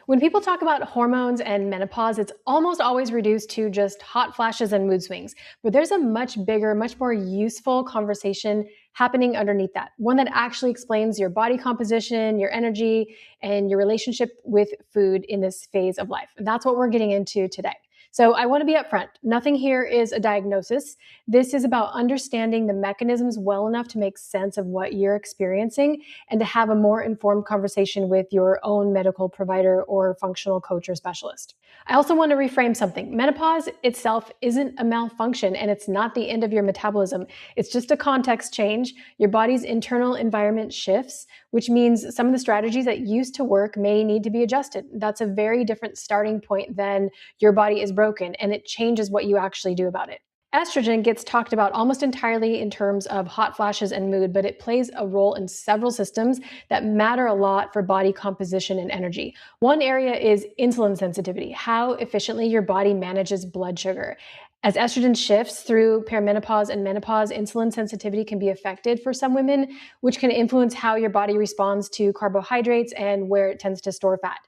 When people talk about hormones and menopause, it's almost always reduced to just hot flashes and mood swings. But there's a much bigger, much more useful conversation happening underneath that. One that actually explains your body composition, your energy, and your relationship with food in this phase of life. And that's what we're getting into today. So I want to be upfront. Nothing here is a diagnosis. This is about understanding the mechanisms well enough to make sense of what you're experiencing and to have a more informed conversation with your own medical provider or functional coach or specialist. I also want to reframe something. Menopause itself isn't a malfunction and it's not the end of your metabolism. It's just a context change. Your body's internal environment shifts, which means some of the strategies that used to work may need to be adjusted. That's a very different starting point than your body is broken, and it changes what you actually do about it. Estrogen gets talked about almost entirely in terms of hot flashes and mood, but it plays a role in several systems that matter a lot for body composition and energy. One area is insulin sensitivity, how efficiently your body manages blood sugar. As estrogen shifts through perimenopause and menopause, insulin sensitivity can be affected for some women, which can influence how your body responds to carbohydrates and where it tends to store fat.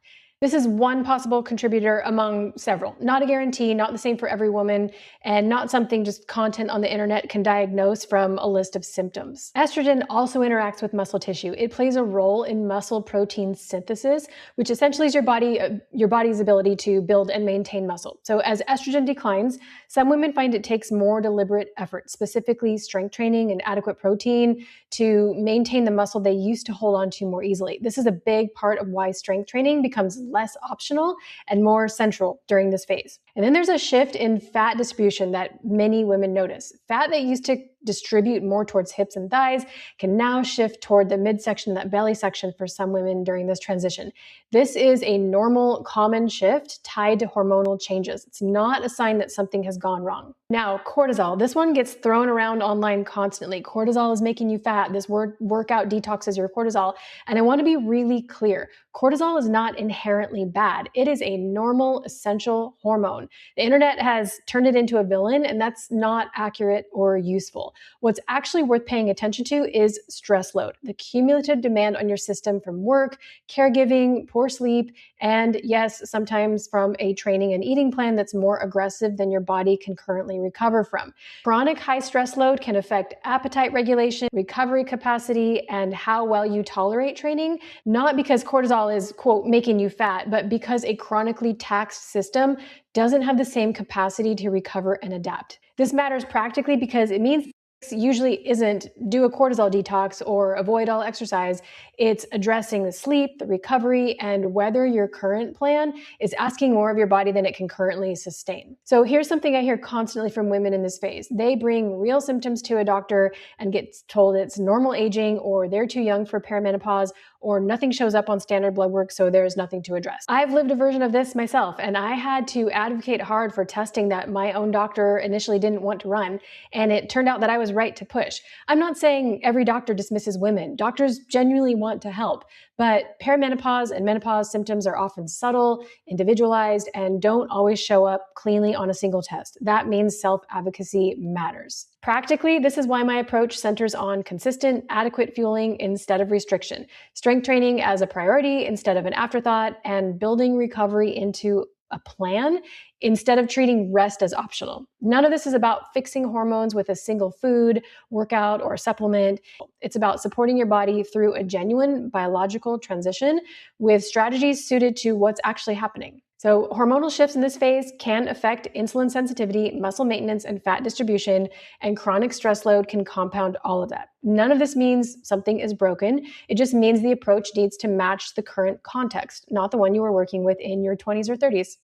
This is one possible contributor among several. Not a guarantee, not the same for every woman, and not something just content on the internet can diagnose from a list of symptoms. Estrogen also interacts with muscle tissue. It plays a role in muscle protein synthesis, which essentially is your body's ability to build and maintain muscle. So as estrogen declines, some women find it takes more deliberate effort, specifically strength training and adequate protein, to maintain the muscle they used to hold on to more easily. This is a big part of why strength training becomes less optional and more central during this phase. And then there's a shift in fat distribution that many women notice. Fat that used to distribute more towards hips and thighs can now shift toward the midsection, that belly section for some women during this transition. This is a normal, common shift tied to hormonal changes. It's not a sign that something has gone wrong. Now, cortisol. This one gets thrown around online constantly. Cortisol is making you fat. This workout detoxes your cortisol. And I want to be really clear. Cortisol is not inherently bad. It is a normal, essential hormone. The internet has turned it into a villain, and that's not accurate or useful. What's actually worth paying attention to is stress load, the cumulative demand on your system from work, caregiving, poor sleep, and yes, sometimes from a training and eating plan that's more aggressive than your body can currently recover from. Chronic high stress load can affect appetite regulation, recovery capacity, and how well you tolerate training, not because cortisol is, quote, making you fat, but because a chronically taxed system doesn't have the same capacity to recover and adapt. This matters practically because it means usually isn't do a cortisol detox or avoid all exercise. It's addressing the sleep, the recovery, and whether your current plan is asking more of your body than it can currently sustain. So here's something I hear constantly from women in this phase. They bring real symptoms to a doctor and get told it's normal aging, or they're too young for perimenopause, or nothing shows up on standard blood work, so there's nothing to address. I've lived a version of this myself, and I had to advocate hard for testing that my own doctor initially didn't want to run, and it turned out that I was right to push. I'm not saying every doctor dismisses women. Doctors genuinely want to help, but perimenopause and menopause symptoms are often subtle, individualized, and don't always show up cleanly on a single test. That means self-advocacy matters. Practically, this is why my approach centers on consistent, adequate fueling instead of restriction, strength training as a priority instead of an afterthought, and building recovery into a plan instead of treating rest as optional. None of this is about fixing hormones with a single food, workout, or supplement. It's about supporting your body through a genuine biological transition with strategies suited to what's actually happening. So hormonal shifts in this phase can affect insulin sensitivity, muscle maintenance, and fat distribution, and chronic stress load can compound all of that. None of this means something is broken. It just means the approach needs to match the current context, not the one you were working with in your 20s or 30s.